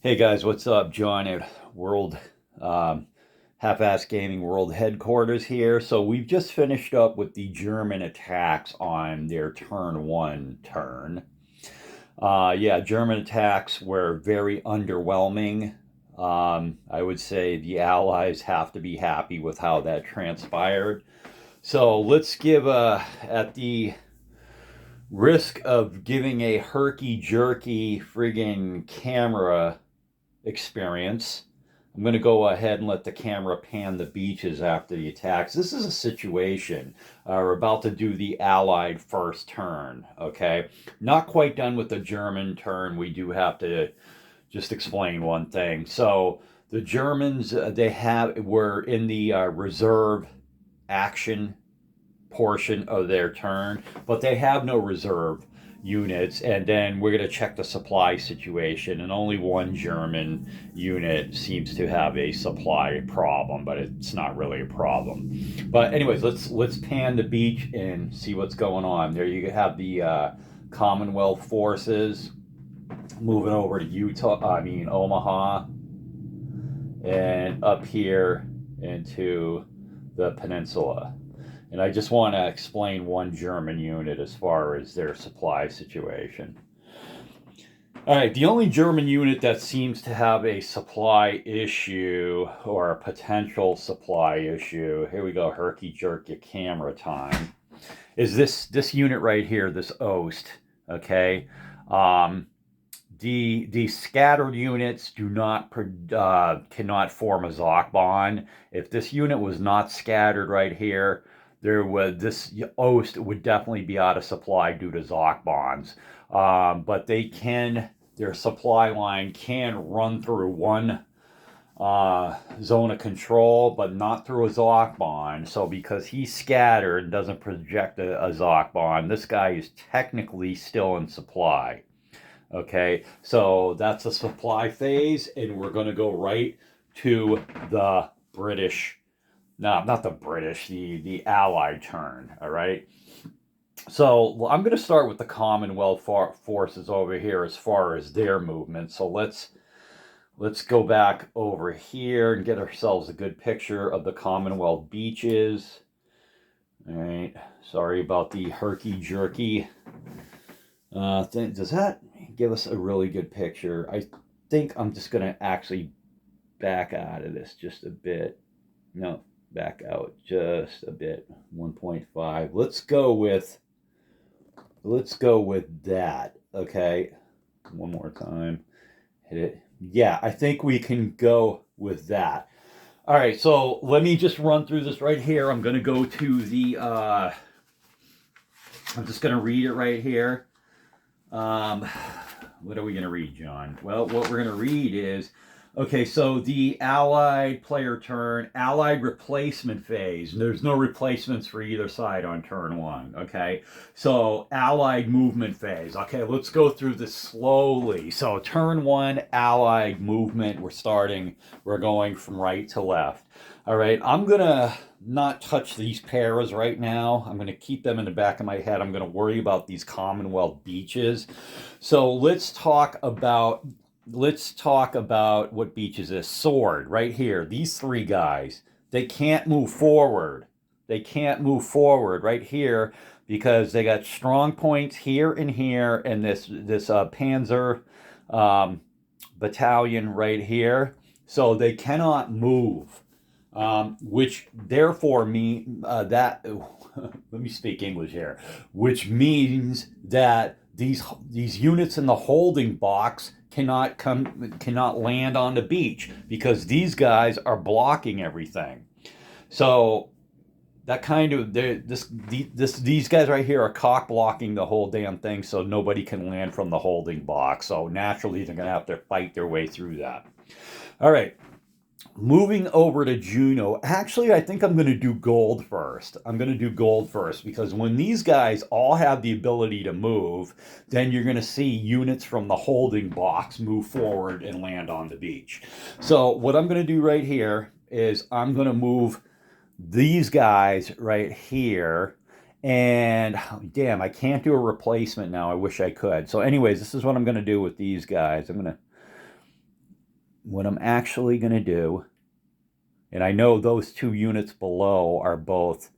Hey guys, what's up? John at World Half-Ass Gaming World Headquarters here. So we've just finished up with the German attacks on their turn one turn. Yeah, German attacks were very underwhelming. I would say the Allies have to be happy with how that transpired. So let's give at the risk of giving a herky-jerky friggin' camera experience. I'm going to go ahead and let the camera pan the beaches after the attacks. This is a situation. We're about to do the Allied first turn, okay? Not quite done with the German turn. We do have to just explain one thing. So the Germans, were in the reserve action portion of their turn, but they have no reserve units. And then we're going to check the supply situation, and only one German unit seems to have a supply problem, but it's not really a problem. But anyways, let's pan the beach and see what's going on. There you have the Commonwealth forces moving over to Omaha, and up here into the peninsula. And I just want to explain one German unit as far as their supply situation. All right, the only German unit that seems to have a supply issue or a potential supply issue, here we go, herky jerky camera time, is this unit right here, this Ost, okay? Um, the scattered units do not cannot form a Zoc bond. If this unit was not scattered right here, this Ost would definitely be out of supply due to Zoc bonds. But their supply line can run through one zone of control, but not through a Zoc bond. So because he's scattered and doesn't project a Zoc bond, this guy is technically still in supply. Okay, so that's a supply phase, and we're going to go right to the British, no, not the British, the Allied turn. All right. So I'm going to start with the Commonwealth forces over here as far as their movement. So let's go back over here and get ourselves a good picture of the Commonwealth beaches. All right. Sorry about the herky jerky. Does that give us a really good picture? I think I'm just going to actually back out of this just a bit. No, back out just a bit. 1.5. Let's go with that. Okay. One more time. Hit it. Yeah, I think we can go with that. All right, so let me just run through this right here. I'm going to go to I'm just going to read it right here. Um, what are we going to read, John? Well, what we're going to read is, okay, so the Allied player turn, Allied replacement phase. There's no replacements for either side on turn one, okay? So Allied movement phase. Okay, let's go through this slowly. So turn one, Allied movement. We're going from right to left. All right, I'm going to not touch these pairs right now. I'm going to keep them in the back of my head. I'm going to worry about these Commonwealth beaches. So let's talk about what beaches is. Sword right here. These three guys, they can't move forward. They can't move forward right here because they got strong points here and here, and this Panzer battalion right here. So they cannot move, which therefore mean that let me speak English here, which means that these units in the holding box cannot land on the beach because these guys are blocking everything. So that kind of these guys right here are cock blocking the whole damn thing, so nobody can land from the holding box. So naturally, they're going to have to fight their way through that. All right. Moving over to Juno, actually, I think I'm going to do gold first. I'm going to do gold first because when these guys all have the ability to move, then you're going to see units from the holding box move forward and land on the beach. So what I'm going to do right here is I'm going to move these guys right here. And damn, I can't do a replacement now. I wish I could. So anyways, this is what I'm going to do with these guys. I'm going to what I'm actually going to do, and I know those 2 units below are both,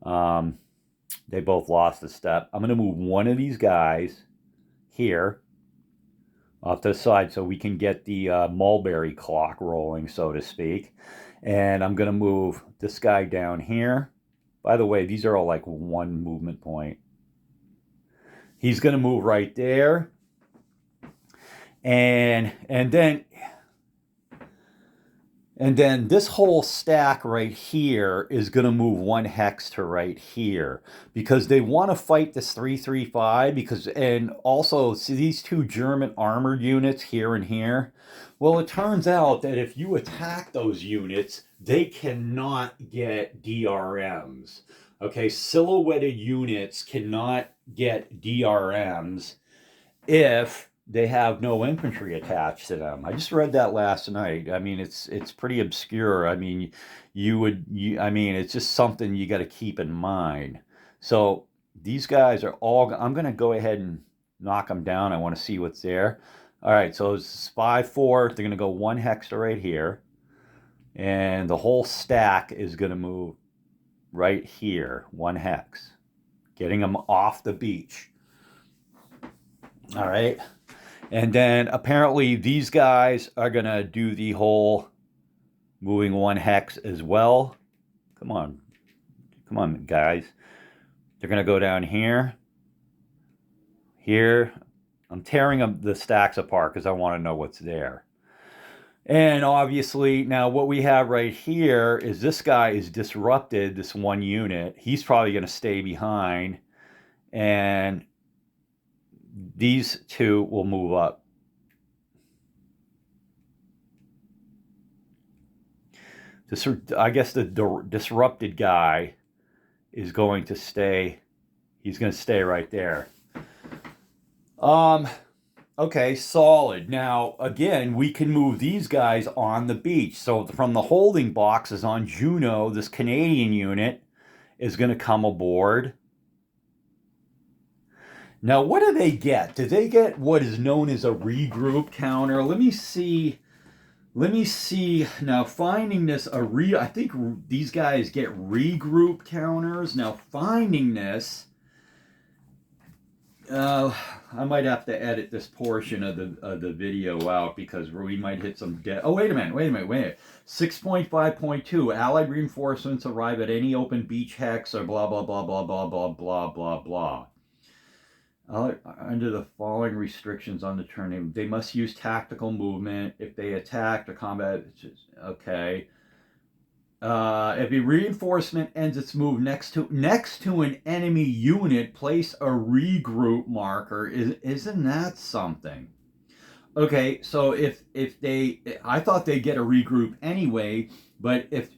they both lost a step. I'm going to move one of these guys here off to the side so we can get the mulberry clock rolling, so to speak. And I'm going to move this guy down here. By the way, these are all like 1 movement point. He's going to move right there. And then this whole stack right here is going to move 1 hex to right here because they want to fight this 335 because, and also see these 2 German armored units here and here. Well, it turns out that if you attack those units, they cannot get DRMs. Okay, silhouetted units cannot get DRMs if they have no infantry attached to them. I just read that last night. I mean, it's pretty obscure. I mean, I mean, it's just something you got to keep in mind. So these guys are all, I'm going to go ahead and knock them down. I want to see what's there. All right, so it's 5-4. They're going to go 1 hex to right here. And the whole stack is going to move right here, 1 hex, getting them off the beach. All right. And then apparently these guys are going to do the whole moving 1 hex as well. Come on. Come on, guys. They're going to go down here. Here. I'm tearing up the stacks apart because I want to know what's there. And obviously, now what we have right here is this guy is disrupted, this 1 unit. He's probably going to stay behind. And these 2 will move up. I guess the disrupted guy is going to stay. He's going to stay right there. Okay, solid. Now, again, we can move these guys on the beach. So from the holding boxes on Juno, this Canadian unit is going to come aboard. Now, what do they get? Do they get what is known as a regroup counter? Let me see. Now, finding this, I think these guys get regroup counters. Now, finding this, I might have to edit this portion of the video out because we might hit some dead. Oh, wait a minute. 6.5.2, Allied reinforcements arrive at any open beach hex or blah, blah, blah, blah, blah, blah, blah, blah, blah. Under the following restrictions on the turn, they must use tactical movement if they attack or combat. Okay. If a reinforcement ends its move next to an enemy unit, place a regroup marker. Isn't that something? Okay, so if they, I thought they'd get a regroup anyway, but if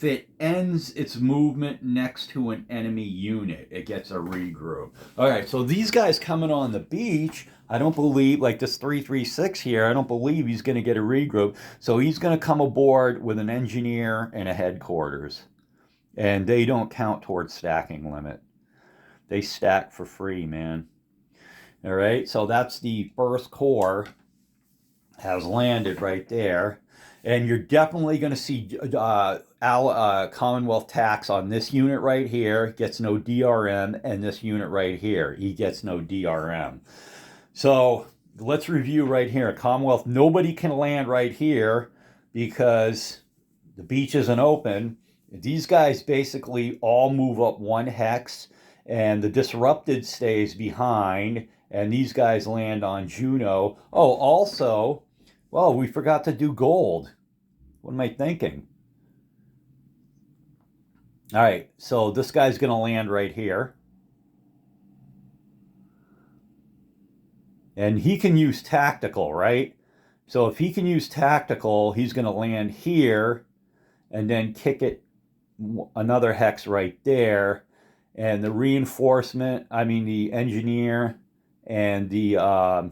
it ends its movement next to an enemy unit, it gets a regroup. All right, so these guys coming on the beach, I don't believe, like this 336 here, I don't believe he's going to get a regroup. So he's going to come aboard with an engineer and a headquarters. And they don't count towards stacking limit. They stack for free, man. All right, so that's the first corps has landed right there. And you're definitely going to see Commonwealth tax on this unit right here. Gets no DRM. And this unit right here, he gets no DRM. So let's review right here. Commonwealth, nobody can land right here because the beach isn't open. These guys basically all move up 1 hex. And the disrupted stays behind. And these guys land on Juno. Oh, also, well, we forgot to do gold. What am I thinking? All right, so this guy's going to land right here. And he can use tactical, right? So if he can use tactical, he's going to land here and then kick it another hex right there. And the reinforcement, the engineer and the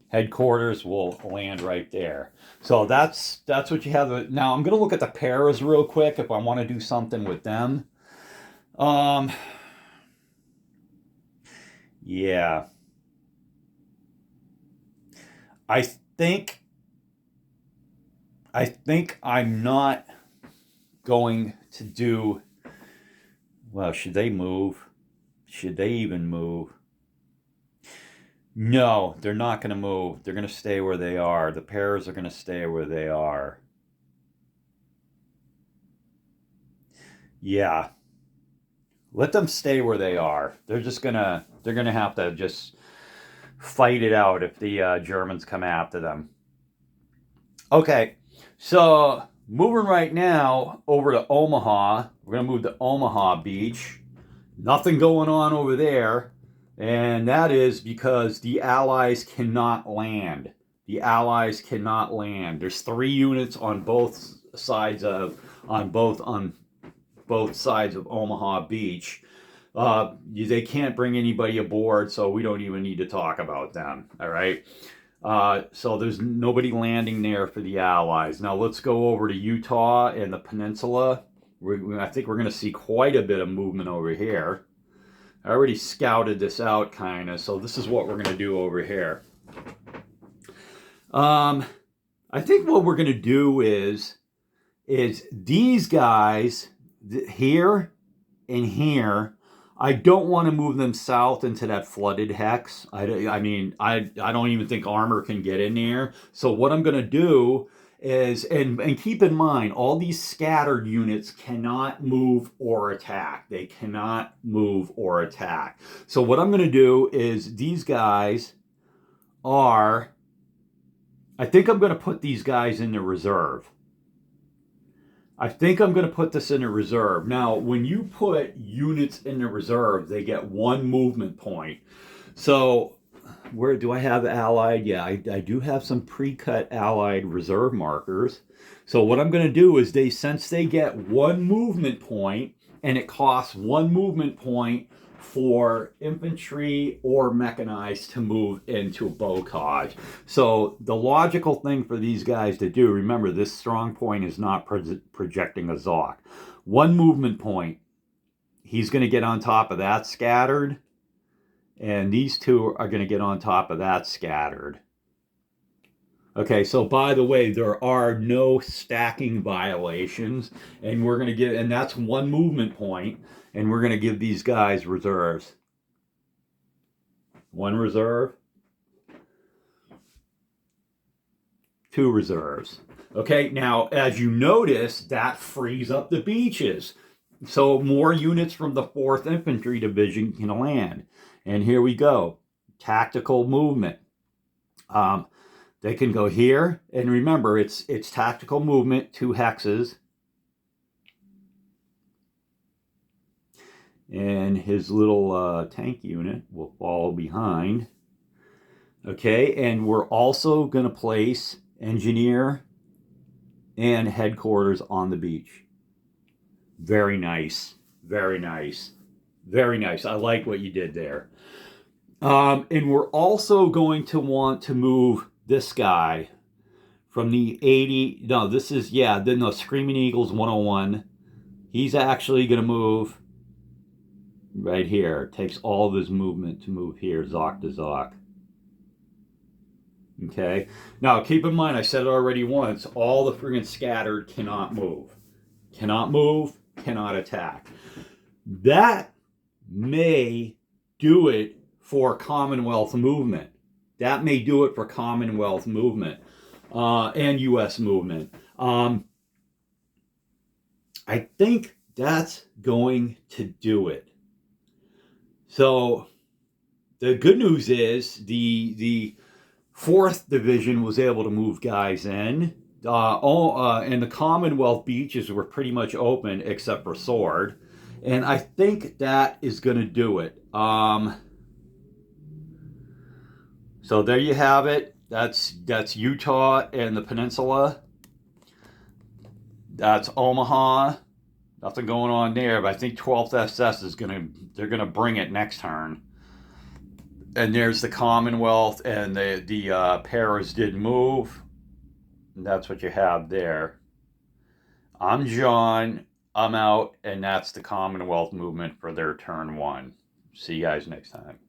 headquarters will land right there. So that's what you have. Now I'm going to look at the paras real quick if I want to do something with them. Yeah. think I'm not going to do, well, should they move? Should they even move? No, they're not going to move. They're going to stay where they are. The pairs are going to stay where they are. Yeah. Let them stay where they are. They're going to have to just fight it out if the Germans come after them. Okay. So, moving right now over to Omaha. We're going to move to Omaha Beach. Nothing going on over there. And that is because the Allies cannot land. The Allies cannot land. There's 3 units on both sides of both sides of Omaha Beach. They can't bring anybody aboard, so we don't even need to talk about them. All right. So there's nobody landing there for the Allies. Now let's go over to Utah and the peninsula. I think we're going to see quite a bit of movement over here. I already scouted this out kind of, so this is what we're going to do over here. I think what we're going to do is these guys here and here, I don't want to move them south into that flooded hex. I mean, I don't even think armor can get in there. So what I'm going to do is, and keep in mind, all these scattered units cannot move or attack. They cannot move or attack. So what I'm going to do is these guys are, I think I'm going to put these guys in the reserve. I think I'm going to put this in a reserve. Now, when you put units in the reserve, they get 1 movement point. So where do I have Allied? Yeah, I do have some pre-cut Allied reserve markers. So what I'm going to do is since they get 1 movement point, and it costs 1 movement point for infantry or mechanized to move into Bocage. So the logical thing for these guys to do, remember this strong point is not projecting a Zoc. 1 movement point, he's going to get on top of that scattered, and these 2 are going to get on top of that scattered. Okay, so by the way, there are no stacking violations, and we're going to get, and that's 1 movement point, and we're going to give these guys reserves. 1 reserve, 2 reserves. Okay, now as you notice, that frees up the beaches. So more units from the 4th Infantry Division can land. And here we go. Tactical movement. They can go here. And remember, it's tactical movement, 2 hexes. And his little tank unit will fall behind. Okay, and we're also going to place engineer and headquarters on the beach. Very nice. Very nice. Very nice. I like what you did there. And we're also going to want to move this guy from the 80. No, this is, yeah, then the Screaming Eagles 101. He's actually going to move right here. It takes all of his movement to move here, Zoc to Zoc. Okay. Now, keep in mind, I said it already once, all the friggin' scattered cannot move. Cannot move, cannot attack. That may do it for Commonwealth movement. That may do it for Commonwealth movement and U.S. movement. I think that's going to do it. So the good news is the 4th Division was able to move guys in. And the Commonwealth beaches were pretty much open except for Sword. And I think that is going to do it. So there you have it. That's Utah and the peninsula. That's Omaha. Nothing going on there, but I think 12th SS is they're gonna bring it next turn. And there's the Commonwealth, and the Paras did move. And that's what you have there. I'm John. I'm out, and that's the Commonwealth movement for their turn 1. See you guys next time.